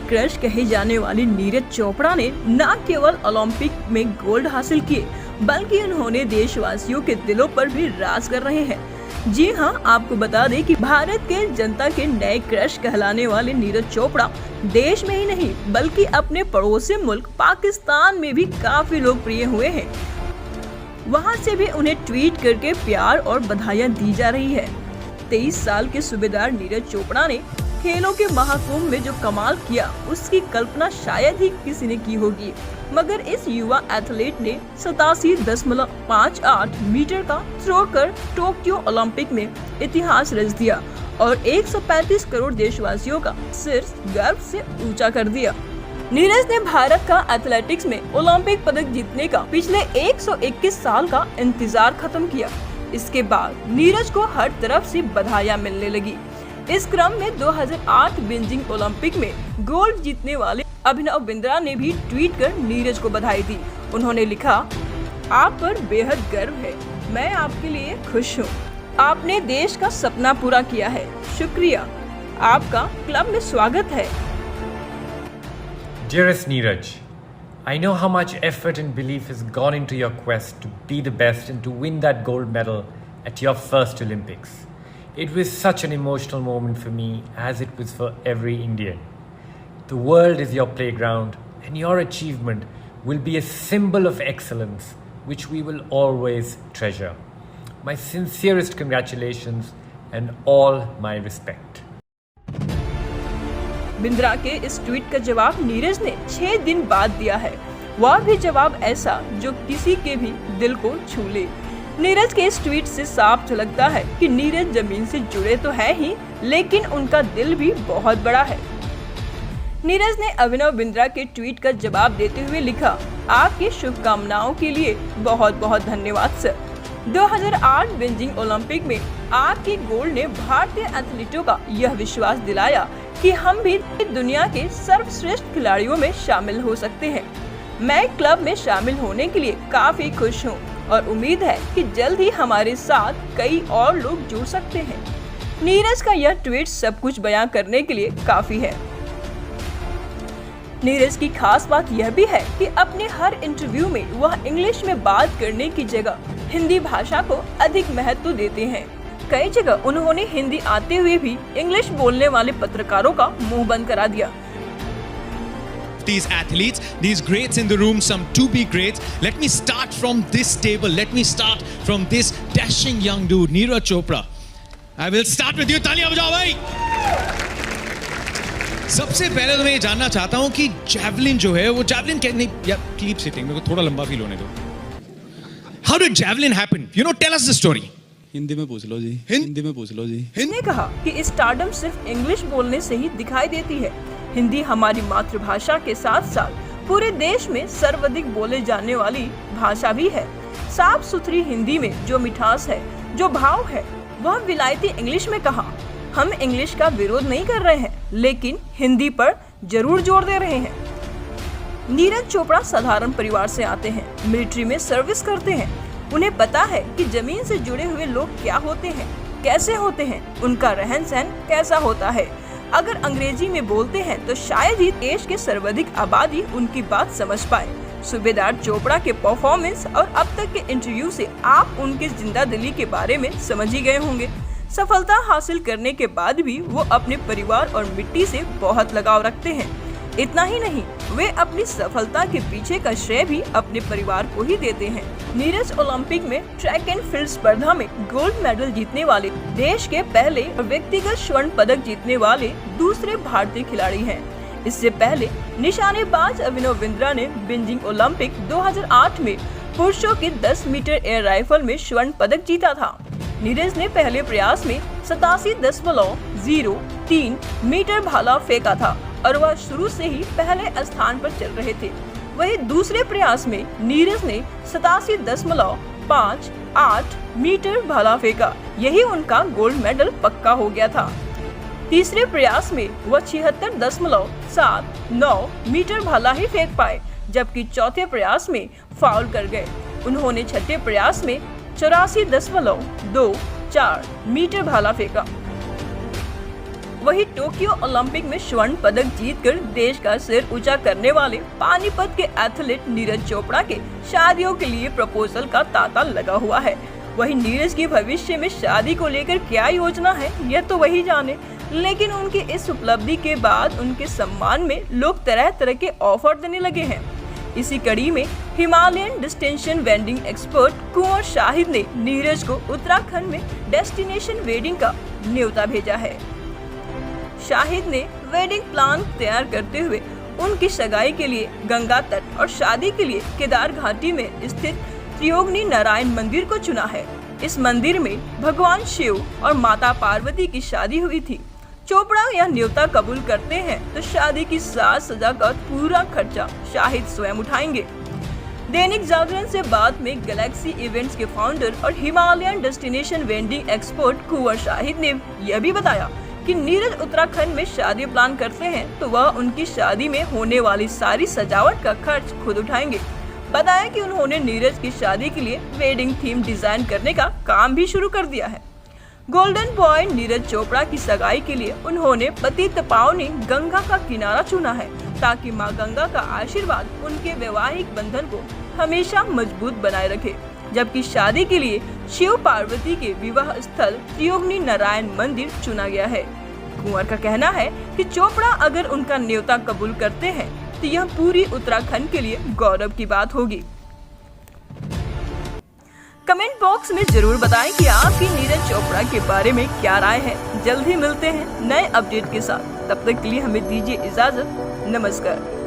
Crush कहे जाने वाली नीरज चोपड़ा ने न केवल ओलंपिक में गोल्ड हासिल किए बल्कि उन्होंने देशवासियों के दिलों पर भी राज कर रहे हैं। जी हां, आपको बता दें कि भारत के जनता के नए क्रश कहलाने वाले नीरज चोपड़ा देश में ही नहीं बल्कि अपने पड़ोसी मुल्क पाकिस्तान में भी काफी लोकप्रिय हुए हैं। वहां से भी उन्हें ट्वीट करके प्यार और बधाइयां दी जा रही है। 23 साल के सूबेदार नीरज चोपड़ा ने खेलों के महाकुंभ में जो कमाल किया उसकी कल्पना शायद ही किसी ने की होगी, मगर इस युवा एथलीट ने 87.58 मीटर का थ्रो कर टोक्यो ओलंपिक में इतिहास रच दिया और 135 करोड़ देशवासियों का सिर गर्व से ऊंचा कर दिया। नीरज ने भारत का एथलेटिक्स में ओलंपिक पदक जीतने का पिछले 121 साल का इंतजार खत्म किया। इसके बाद नीरज को हर तरफ से बधाइयां मिलने लगी। इस क्रम में 2008 बीजिंग ओलंपिक में गोल्ड जीतने वाले अभिनव बिंद्रा ने भी ट्वीट कर नीरज को बधाई दी। उन्होंने लिखा, आप पर बेहद गर्व है, मैं आपके लिए खुश हूँ। आपने देश का सपना पूरा किया है, शुक्रिया, आपका क्लब में स्वागत है। Dearest Neeraj, I know how much effort and belief has gone into your quest to be the best and to win that gold medal at your first Olympics. It was such an emotional moment for me as it was for every Indian. The world is your playground and your achievement will be a symbol of excellence which we will always treasure. My sincerest congratulations and all my respect. Bindra के इस tweet का जवाब नीरज ने 6 दिन बाद दिया है। वह भी जवाब ऐसा जो किसी के भी दिल को छू ले। नीरज के इस ट्वीट से साफ झलकता है कि नीरज जमीन से जुड़े तो है ही, लेकिन उनका दिल भी बहुत बड़ा है। नीरज ने अभिनव बिंद्रा के ट्वीट का जवाब देते हुए लिखा, आपकी शुभकामनाओं के लिए बहुत बहुत धन्यवाद सर। 2008 बीजिंग ओलंपिक में आपकी गोल्ड ने भारतीय एथलीटों का यह विश्वास दिलाया कि हम भी दुनिया के सर्वश्रेष्ठ खिलाड़ियों में शामिल हो सकते हैं। मैं क्लब में शामिल होने के लिए काफी खुश हूं और उम्मीद है कि जल्द ही हमारे साथ कई और लोग जुड़ सकते हैं। नीरज का यह ट्वीट सब कुछ बयां करने के लिए काफी है। नीरज की खास बात यह भी है कि अपने हर इंटरव्यू में वह इंग्लिश में बात करने की जगह हिंदी भाषा को अधिक महत्व देते हैं। कई जगह उन्होंने हिंदी आते हुए भी इंग्लिश बोलने वाले पत्रकारों का मुंह बंद करा दिया। These athletes, these greats in the room, some to be greats. Let me start from this table. Let me start from this dashing young dude, Neeraj Chopra. I will start with you. तालियां बजाओ भाई। सबसे पहले तो मैं ये जानना चाहता हूँ कि जैवलिन जो है वो जैवलिन नहीं यार कीप सिटिंग, मेरे को थोड़ा लंबा फील होने दो। How did javelin happen? You know, tell us the story. Hindi में पूछ लो जी। हिंदी में पूछ लो जी। ने कहा कि स्टारडम सिर्फ इंग्लिश बोलने से ही दिखाई देती है। हिंदी हमारी मातृभाषा के साथ साथ पूरे देश में सर्वाधिक बोले जाने वाली भाषा भी है। साफ सुथरी हिंदी में जो मिठास है, जो भाव है, वह विलायती इंग्लिश में कहा। हम इंग्लिश का विरोध नहीं कर रहे हैं, लेकिन हिंदी पर जरूर जोर दे रहे हैं। नीरज चोपड़ा साधारण परिवार से आते हैं, मिलिट्री में सर्विस करते हैं। उन्हें पता है कि जमीन से जुड़े हुए लोग क्या होते हैं, कैसे होते हैं, उनका रहन सहन कैसा होता है। अगर अंग्रेजी में बोलते हैं तो शायद ही देश के सर्वाधिक आबादी उनकी बात समझ पाए। सूबेदार चोपड़ा के परफॉर्मेंस और अब तक के इंटरव्यू से आप उनके जिंदा दिली के बारे में समझ ही गए होंगे। सफलता हासिल करने के बाद भी वो अपने परिवार और मिट्टी से बहुत लगाव रखते हैं। इतना ही नहीं, वे अपनी सफलता के पीछे का श्रेय भी अपने परिवार को ही देते हैं। नीरज ओलंपिक में ट्रैक एंड फील्ड स्पर्धा में गोल्ड मेडल जीतने वाले देश के पहले और व्यक्तिगत स्वर्ण पदक जीतने वाले दूसरे भारतीय खिलाड़ी हैं। इससे पहले निशानेबाज अभिनव बिंद्रा ने बीजिंग ओलंपिक 2008 में पुरुषों के 10 मीटर एयर राइफल में स्वर्ण पदक जीता था। नीरज ने पहले प्रयास में 87.03 मीटर भाला फेंका था और वह शुरू से ही पहले स्थान पर चल रहे थे। वहीं दूसरे प्रयास में नीरज ने 87.58 मीटर भाला फेंका। यही उनका गोल्ड मेडल पक्का हो गया था। तीसरे प्रयास में वह 76.79 मीटर भाला ही फेंक पाए, जबकि चौथे प्रयास में फाउल कर गए। उन्होंने छठे प्रयास में 84.24 मीटर भाला फेंका। वही टोक्यो ओलंपिक में स्वर्ण पदक जीतकर देश का सिर ऊंचा करने वाले पानीपत के एथलीट नीरज चोपड़ा के शादियों के लिए प्रपोजल का तांता लगा हुआ है। वही नीरज की भविष्य में शादी को लेकर क्या योजना है यह तो वही जाने, लेकिन उनकी इस उपलब्धि के बाद उनके सम्मान में लोग तरह तरह के ऑफर देने लगे हैं। इसी कड़ी में हिमालयन डेस्टिनेशन वेडिंग एक्सपर्ट कुंवर शाहिद ने नीरज को उत्तराखंड में डेस्टिनेशन वेडिंग का न्योता भेजा है। शाहिद ने वेडिंग प्लान तैयार करते हुए उनकी सगाई के लिए गंगा तट और शादी के लिए केदार घाटी में स्थित त्रियोगनी नारायण मंदिर को चुना है। इस मंदिर में भगवान शिव और माता पार्वती की शादी हुई थी। चोपड़ा यह न्योता कबूल करते हैं तो शादी की साज सजा का पूरा खर्चा शाहिद स्वयं उठाएंगे। दैनिक जागरण से बात में गैलेक्सी इवेंट्स के फाउंडर और हिमालयन डेस्टिनेशन वेडिंग एक्सपर्ट कुंवर शाहिद ने यह भी बताया कि नीरज उत्तराखंड में शादी प्लान करते हैं तो वह उनकी शादी में होने वाली सारी सजावट का खर्च खुद उठाएंगे। बताया कि उन्होंने नीरज की शादी के लिए वेडिंग थीम डिजाइन करने का काम भी शुरू कर दिया है। गोल्डन बॉय नीरज चोपड़ा की सगाई के लिए उन्होंने पतित पावनी गंगा का किनारा चुना है ताकि मां गंगा का आशीर्वाद उनके वैवाहिक बंधन को हमेशा मजबूत बनाए रखे। जबकि शादी के लिए शिव पार्वती के विवाह स्थल त्रियोगनी नारायण मंदिर चुना गया है। कुंवर का कहना है कि चोपड़ा अगर उनका न्योता कबूल करते हैं तो यह पूरी उत्तराखंड के लिए गौरव की बात होगी। कमेंट बॉक्स में जरूर बताएं कि आपकी नीरज चोपड़ा के बारे में क्या राय है। जल्द ही मिलते हैं नए अपडेट के साथ, तब तक के लिए हमें दीजिए इजाजत। नमस्कार।